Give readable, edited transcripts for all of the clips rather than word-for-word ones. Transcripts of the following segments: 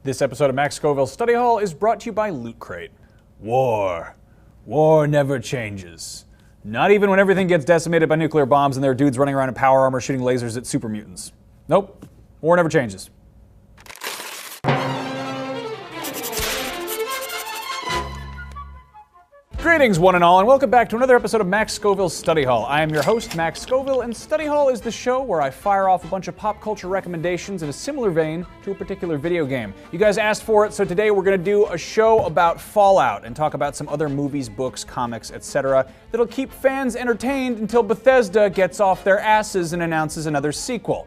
This episode of Max Scoville's Study Hall is brought to you by Loot Crate. War. War never changes. Not even when everything gets decimated by nuclear bombs and there are dudes running around in power armor shooting lasers at super mutants. Nope. War never changes. Greetings, one and all, and welcome back to another episode of Max Scoville's Study Hall. I am your host, Max Scoville, and Study Hall is the show where I fire off a bunch of pop culture recommendations in a similar vein to a particular video game. You guys asked for it, so today we're going to do a show about Fallout and talk about some other movies, books, comics, etc. that'll keep fans entertained until Bethesda gets off their asses and announces another sequel.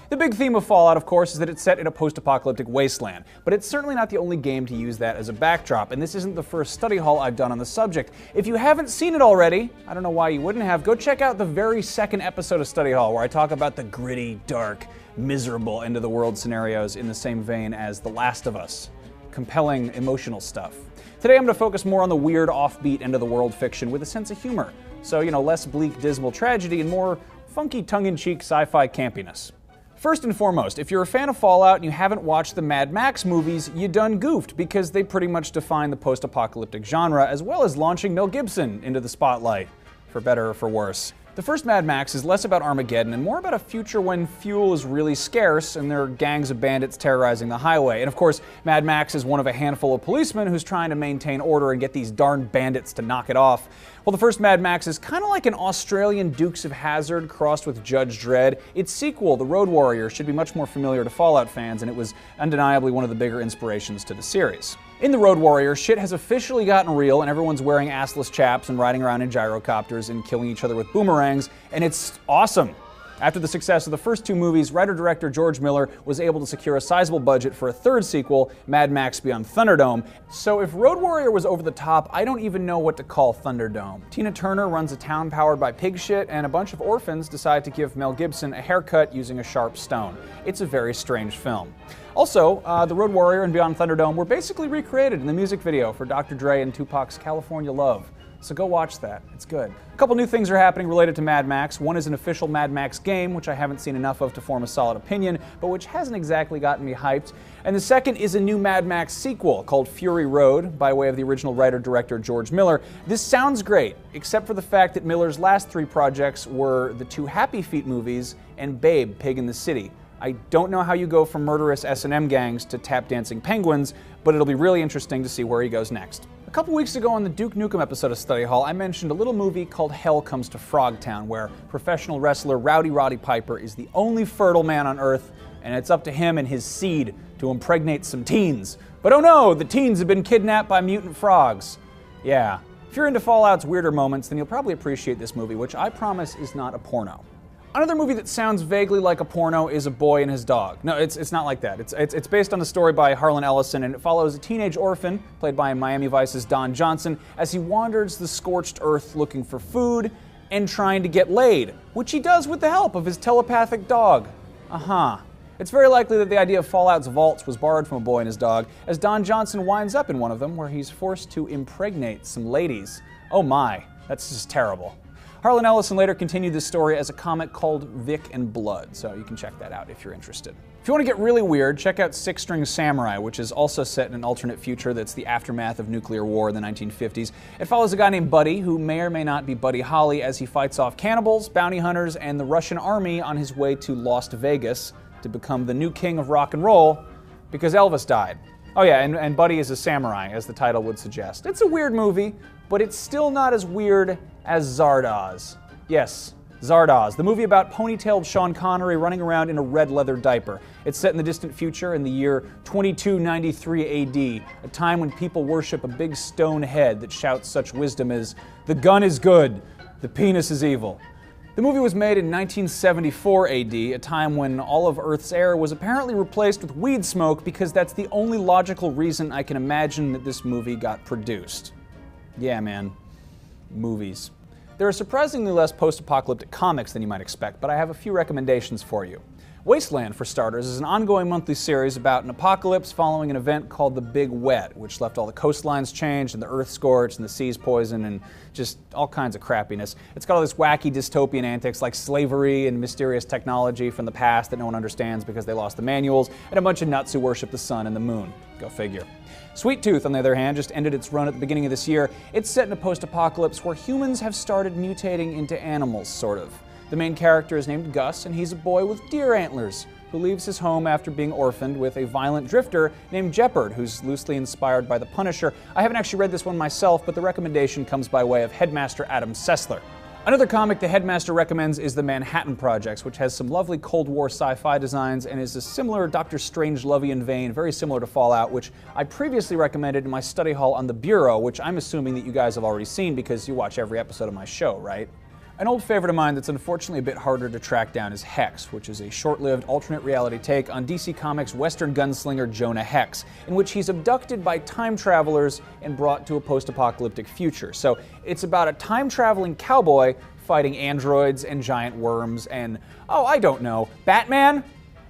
The big theme of Fallout, of course, is that it's set in a post-apocalyptic wasteland, but it's certainly not the only game to use that as a backdrop, and this isn't the first study hall I've done on the subject. If you haven't seen it already, I don't know why you wouldn't have, go check out the very second episode of Study Hall, where I talk about the gritty, dark, miserable end-of-the-world scenarios in the same vein as The Last of Us. Compelling, emotional stuff. Today I'm going to focus more on the weird, offbeat end-of-the-world fiction with a sense of humor. So, less bleak, dismal tragedy and more funky, tongue-in-cheek sci-fi campiness. First and foremost, if you're a fan of Fallout and you haven't watched the Mad Max movies, you done goofed, because they pretty much define the post-apocalyptic genre, as well as launching Mel Gibson into the spotlight, for better or for worse. The first Mad Max is less about Armageddon and more about a future when fuel is really scarce and there are gangs of bandits terrorizing the highway. And of course, Mad Max is one of a handful of policemen who's trying to maintain order and get these darn bandits to knock it off. Well, the first Mad Max is kind of like an Australian Dukes of Hazzard crossed with Judge Dredd. Its sequel, The Road Warrior, should be much more familiar to Fallout fans, and it was undeniably one of the bigger inspirations to the series. In The Road Warrior, shit has officially gotten real and everyone's wearing assless chaps and riding around in gyrocopters and killing each other with boomerangs, and it's awesome. After the success of the first two movies, writer-director George Miller was able to secure a sizable budget for a third sequel, Mad Max Beyond Thunderdome. So if Road Warrior was over the top, I don't even know what to call Thunderdome. Tina Turner runs a town powered by pig shit, and a bunch of orphans decide to give Mel Gibson a haircut using a sharp stone. It's a very strange film. Also, The Road Warrior and Beyond Thunderdome were basically recreated in the music video for Dr. Dre and Tupac's California Love. So go watch that. It's good. A couple new things are happening related to Mad Max. One is an official Mad Max game, which I haven't seen enough of to form a solid opinion, but which hasn't exactly gotten me hyped. And the second is a new Mad Max sequel called Fury Road, by way of the original writer-director George Miller. This sounds great, except for the fact that Miller's last three projects were the two Happy Feet movies and Babe, Pig in the City. I don't know how you go from murderous S&M gangs to tap-dancing penguins, but it'll be really interesting to see where he goes next. A couple weeks ago on the Duke Nukem episode of Study Hall, I mentioned a little movie called Hell Comes to Frogtown, where professional wrestler Rowdy Roddy Piper is the only fertile man on Earth, and it's up to him and his seed to impregnate some teens. But oh no, the teens have been kidnapped by mutant frogs. Yeah, if you're into Fallout's weirder moments, then you'll probably appreciate this movie, which I promise is not a porno. Another movie that sounds vaguely like a porno is A Boy and His Dog. No, it's not like that. It's based on a story by Harlan Ellison, and it follows a teenage orphan, played by Miami Vice's Don Johnson, as he wanders the scorched earth looking for food and trying to get laid, which he does with the help of his telepathic dog. It's very likely that the idea of Fallout's vaults was borrowed from A Boy and His Dog, as Don Johnson winds up in one of them where he's forced to impregnate some ladies. Oh my, that's just terrible. Harlan Ellison later continued this story as a comic called Vic and Blood, so you can check that out if you're interested. If you want to get really weird, check out Six String Samurai, which is also set in an alternate future that's the aftermath of nuclear war in the 1950s. It follows a guy named Buddy, who may or may not be Buddy Holly, as he fights off cannibals, bounty hunters, and the Russian army on his way to Las Vegas to become the new king of rock and roll, because Elvis died. Oh yeah, and Buddy is a samurai, as the title would suggest. It's a weird movie, but it's still not as weird as Zardoz. Yes, Zardoz, the movie about ponytailed Sean Connery running around in a red leather diaper. It's set in the distant future in the year 2293 AD, a time when people worship a big stone head that shouts such wisdom as, "The gun is good, the penis is evil." The movie was made in 1974 AD, a time when all of Earth's air was apparently replaced with weed smoke, because that's the only logical reason I can imagine that this movie got produced. Yeah, man. Movies. There are surprisingly less post-apocalyptic comics than you might expect, but I have a few recommendations for you. Wasteland, for starters, is an ongoing monthly series about an apocalypse following an event called the Big Wet, which left all the coastlines changed and the earth scorched and the seas poisoned and just all kinds of crappiness. It's got all this wacky dystopian antics like slavery and mysterious technology from the past that no one understands because they lost the manuals, and a bunch of nuts who worship the sun and the moon. Go figure. Sweet Tooth, on the other hand, just ended its run at the beginning of this year. It's set in a post-apocalypse where humans have started mutating into animals, sort of. The main character is named Gus, and he's a boy with deer antlers who leaves his home after being orphaned with a violent drifter named Jeopard, who's loosely inspired by the Punisher. I haven't actually read this one myself, but the recommendation comes by way of Headmaster Adam Sessler. Another comic the Headmaster recommends is The Manhattan Projects, which has some lovely Cold War sci-fi designs and is a similar Dr. Strange-Lovian vein, very similar to Fallout, which I previously recommended in my study hall on The Bureau, which I'm assuming that you guys have already seen because you watch every episode of my show, right? An old favorite of mine that's unfortunately a bit harder to track down is Hex, which is a short-lived alternate reality take on DC Comics' Western gunslinger Jonah Hex, in which he's abducted by time travelers and brought to a post-apocalyptic future. So it's about a time-traveling cowboy fighting androids and giant worms and, oh, I don't know, Batman?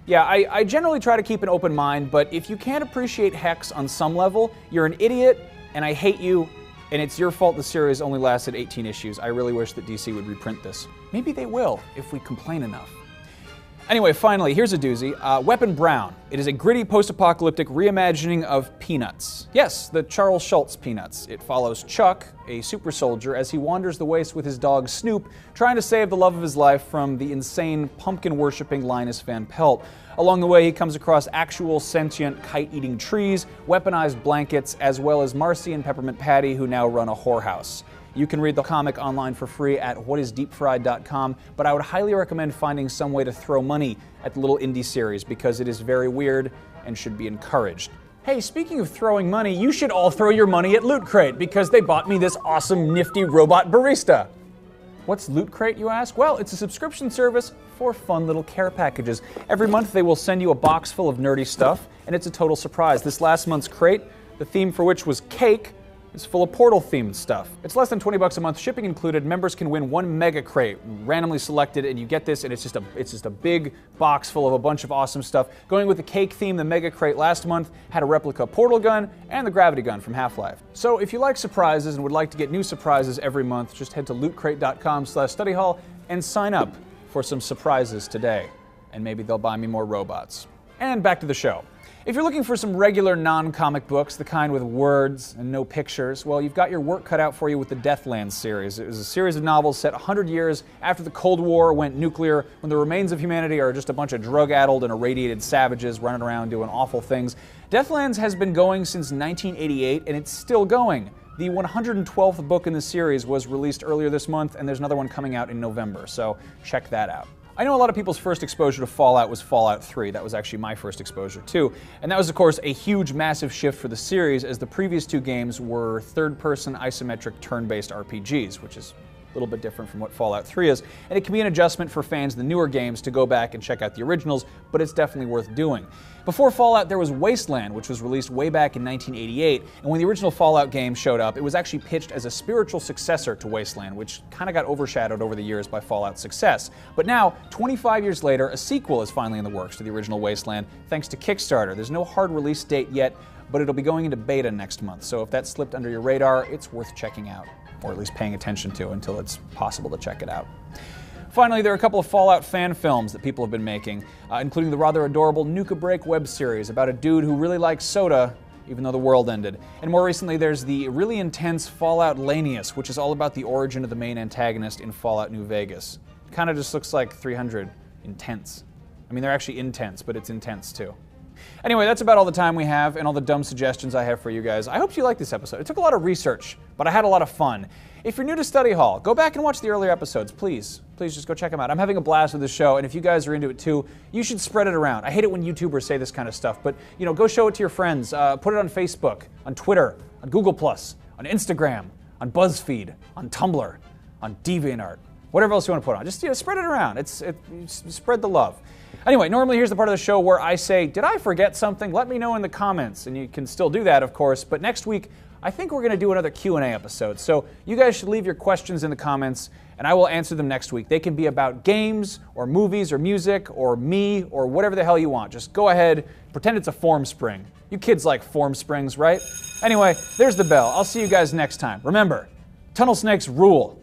Yeah, I generally try to keep an open mind, but if you can't appreciate Hex on some level, you're an idiot, and I hate you, and it's your fault the series only lasted 18 issues. I really wish that DC would reprint this. Maybe they will, if we complain enough. Anyway, finally, here's a doozy. Weapon Brown. It is a gritty post-apocalyptic reimagining of Peanuts. Yes, the Charles Schultz Peanuts. It follows Chuck, a super soldier, as he wanders the waste with his dog Snoop, trying to save the love of his life from the insane pumpkin-worshipping Linus Van Pelt. Along the way, he comes across actual sentient kite-eating trees, weaponized blankets, as well as Marcy and Peppermint Patty, who now run a whorehouse. You can read the comic online for free at whatisdeepfried.com, but I would highly recommend finding some way to throw money at the little indie series because it is very weird and should be encouraged. Hey, speaking of throwing money, you should all throw your money at Loot Crate because they bought me this awesome nifty robot barista. What's Loot Crate, you ask? Well, it's a subscription service for fun little care packages. Every month they will send you a box full of nerdy stuff, and it's a total surprise. This last month's crate, the theme for which was cake, is full of Portal-themed stuff. It's less than $20 a month, shipping included. Members can win one mega crate, randomly selected, and you get this, and it's just a big box full of a bunch of awesome stuff. Going with the cake theme, the mega crate last month had a replica portal gun and the gravity gun from Half-Life. So if you like surprises and would like to get new surprises every month, just head to lootcrate.com/studyhall and sign up for some surprises today. And maybe they'll buy me more robots. And back to the show. If you're looking for some regular non-comic books, the kind with words and no pictures, well, you've got your work cut out for you with the Deathlands series. It was a series of novels set 100 years after the Cold War went nuclear, when the remains of humanity are just a bunch of drug-addled and irradiated savages running around doing awful things. Deathlands has been going since 1988, and it's still going. The 112th book in the series was released earlier this month, and there's another one coming out in November, so check that out. I know a lot of people's first exposure to Fallout was Fallout 3. That was actually my first exposure too. And that was, of course, a huge, massive shift for the series, as the previous two games were third-person isometric turn-based RPGs, which is a little bit different from what Fallout 3 is. And it can be an adjustment for fans of the newer games to go back and check out the originals, but it's definitely worth doing. Before Fallout, there was Wasteland, which was released way back in 1988, and when the original Fallout game showed up, it was actually pitched as a spiritual successor to Wasteland, which kind of got overshadowed over the years by Fallout's success. But now, 25 years later, a sequel is finally in the works to the original Wasteland, thanks to Kickstarter. There's no hard release date yet, but it'll be going into beta next month, so if that slipped under your radar, it's worth checking out, or at least paying attention to until it's possible to check it out. Finally, there are a couple of Fallout fan films that people have been making, including the rather adorable Nuka Break web series about a dude who really likes soda, even though the world ended. And more recently, there's the really intense Fallout Lanius, which is all about the origin of the main antagonist in Fallout New Vegas. It kind of just looks like 300 intense. I mean, they're actually intense, but it's intense too. Anyway, that's about all the time we have and all the dumb suggestions I have for you guys. I hope you liked this episode. It took a lot of research, but I had a lot of fun. If you're new to Study Hall, go back and watch the earlier episodes, please. Please just go check them out. I'm having a blast with this show, and if you guys are into it too, you should spread it around. I hate it when YouTubers say this kind of stuff, but go show it to your friends. Put it on Facebook, on Twitter, on Google+, on Instagram, on BuzzFeed, on Tumblr, on DeviantArt, whatever else you want to put on. Just spread it around. Spread the love. Anyway, normally here's the part of the show where I say, did I forget something? Let me know in the comments, and you can still do that, of course, but next week I think we're going to do another Q&A episode. So you guys should leave your questions in the comments, and I will answer them next week. They can be about games, or movies, or music, or me, or whatever the hell you want. Just go ahead, pretend it's a form spring. You kids like form springs, right? Anyway, there's the bell. I'll see you guys next time. Remember, tunnel snakes rule.